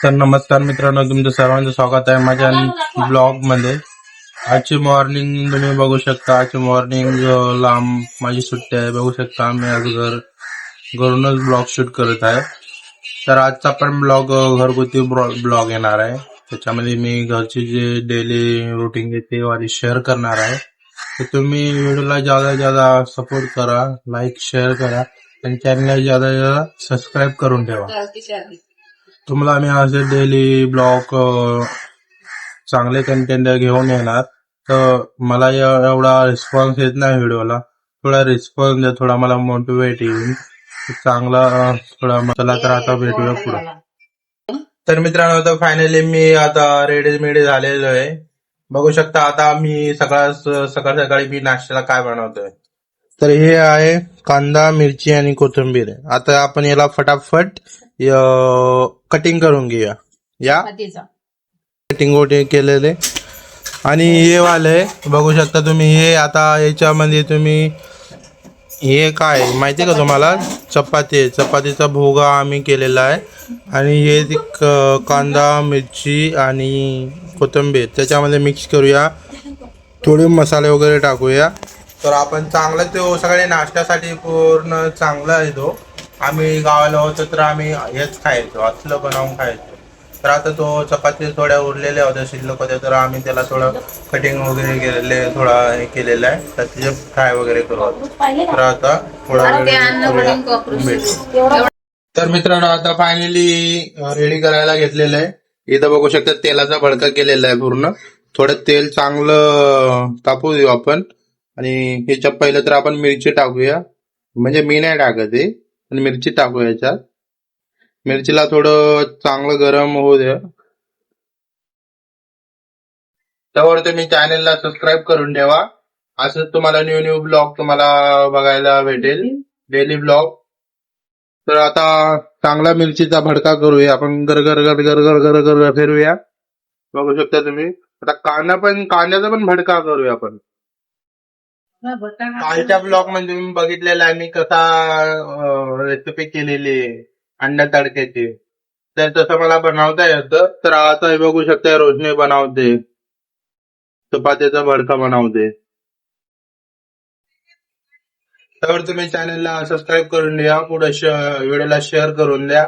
तर नमस्कार मित्रांनो, तुमचं सर्वांचं स्वागत आहे माझ्या ब्लॉग मध्ये. आजची मॉर्निंग तुम्ही बघू शकता. आजची मॉर्निंग लांब माझी सुट्टी आहे. बघू शकता मी आज घरूनच ब्लॉग शूट करत आहे. तर आजचा पण ब्लॉग घरगुती ब्लॉग येणार आहे. त्याच्यामध्ये मी घरची जे डेली रुटीन ते वाली शेअर करणार आहे. तर तुम्ही व्हिडिओला ज्यादा सपोर्ट करा, लाईक शेअर करा आणि चॅनलला ज्यादा सबस्क्राईब करून ठेवा. तुम्हाला आम्ही असे डेली ब्लॉग चांगले कंटेंट घेऊन येणार. तर मला एवढा रिस्पॉन्स येत नाही व्हिडिओला. थोडा रिस्पॉन्स द्या, थोडा मला मोटिवेट येईल चांगला थोडा. चला तर आता भेटूया पुढे. तर मित्रांनो, आता फायनली मी आता रेडी झालेलो आहे. बघू शकता आता मी सकाळी मी नाश्त्याला काय बनवतोय. तर हे आहे कांदा, मिरची आणि कोथिंबीर. आता आपण याला फटाफट कटिंग करून घेऊया. या कटिंग केलेले आणि हे वाले बघू शकता तुम्ही. हे आता याच्यामध्ये तुम्ही हे काय माहिती का तुम्हाला, चपातीचा भोगा आम्ही केलेला आहे. आणि हे कांदा, मिरची आणि कोथिंबीर त्याच्यामध्ये मिक्स करूया. थोडे मसाले वगैरे टाकूया. तर आपण चांगलं तो सगळे नाश्त्यासाठी पूर्ण चांगला आहे तो. आम्ही गावाला होतो तर आम्ही हेच खायचो, असलं बनवून खायचो. तर आता तो चपाती थोड्या उरलेल्या होत्या, शिल्लक होत्या, तर आम्ही त्याला थोडं कटिंग वगैरे केलेले, थोडा हे केलेलं आहे. तर तिचे फ्राय वगैरे करू. तर आता थोडा वेळ. तर मित्रांनो, आता फायनली रेडी करायला घेतलेलं आहे. इथं बघू शकता तेलाचा भडका केलेला आहे पूर्ण. थोडं तेल चांगलं तापू देऊ आपण. आणि ह्याच्या पहिलं तर आपण मिरची टाकूया. म्हणजे मी नाही टाकत आहे, पण मिरची टाकूया याच्यात. मिरचीला थोडं चांगलं गरम होऊ द्या. त्यावर तुम्ही चॅनलला सबस्क्राईब करून ठेवा. असंच तुम्हाला न्यू ब्लॉग तुम्हाला बघायला भेटेल, डेली ब्लॉग. तर आता चांगला मिरचीचा भडका करूया आपण. गर फिरूया. बघू शकता तुम्ही. आता कांद्याचा पण भडका करूया आपण. कालच्या ब्लॉग मध्ये मी बघितलेला आहे मी कसा रेसिपी केलेली अंडा तडक्याची. तर तसं मला बनवता येतं. तर आता बघू शकता रोशनी बनवते, चपातीचा भडका बनवते. तर तुम्ही चॅनलला सबस्क्राईब करून द्या, पुढे व्हिडिओला शेअर करून द्या.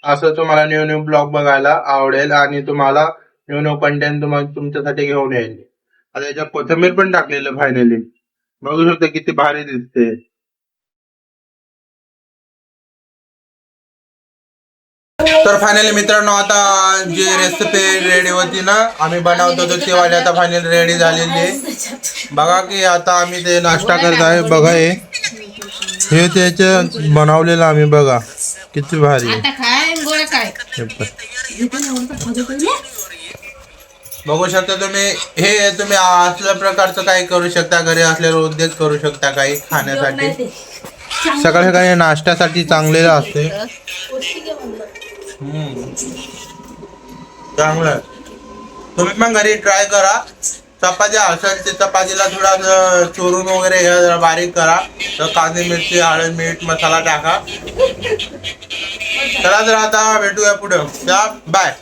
असं तुम्हाला न्यू ब्लॉग बघायला आवडेल आणि तुम्हाला न्यू कंटेंट तुमच्यासाठी घेऊन येईल. आता याच्यात कोथिंबीर पण टाकलेलं फायनली. बघू शकता किती भारी दिसते. तर फायनली मित्रांनो, आता जी रेसिपी रेडी होती ना, आम्ही बनवत होतो ती वाली आता फायनली रेडी झालेली आहे. बघा की आता आम्ही ते नाश्ता करत आहे. बघा हे त्याचे बनवलेलं आम्ही. बघा किती भारी. बघू शकता तुम्ही. हे तुम्ही असल्या प्रकारचं काही करू शकता, घरी असलेले उद्योग करू शकता काही खाण्यासाठी. सकाळी नाश्त्यासाठी चांगलेलं असते. चांगलं. तुम्ही पण घरी ट्राय करा. चपाती असेल ते चपातीला थोडा चोरून वगैरे जरा बारीक करा. तर कांदे, मिरची, हळद, मीठ, मसाला टाका. चला तर आता भेटूया पुढे. बाय.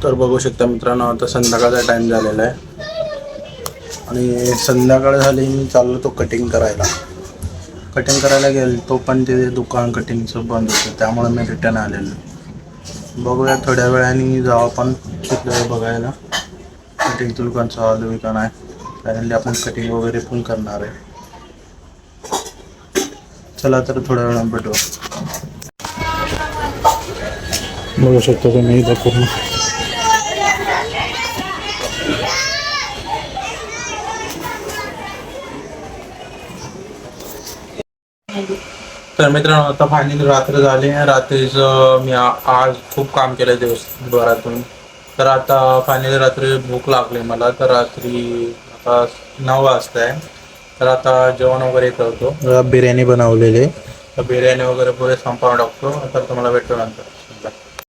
तर बघू शकता मित्रांनो, आता संध्याकाळचा टाइम झालेला आहे आणि संध्याकाळ झाली. मी चाललो तो कटिंग करायला गेलो. तो पण ते दुकान कटिंगचं बंद होतं, त्यामुळे मी रिटर्न आलेलो. बघूया थोड्या वेळाने जाऊ आपण तिथलं बघायला कटिंगचं दुकान चालू का नाही. कारण आपण कटिंग वगैरे पण करणार आहे. चला तर थोड्या वेळानं भेटू. बघू शकता तुम्ही इथं पूर्ण. तर मित्रांनो, आता फायनली रात्र झाली. रात्रीचं मी आज खूप काम केलं दिवसभरातून. तर आता फायनली रात्री भूक लागली मला. तर रात्री आता 9 वाजता आहे. तर आता जेवण वगैरे करतो. बिर्याणी बनवलेली. तर बिर्याणी वगैरे पुरे संपवून टाकतो. तर तुम्हाला भेटतो नंतर.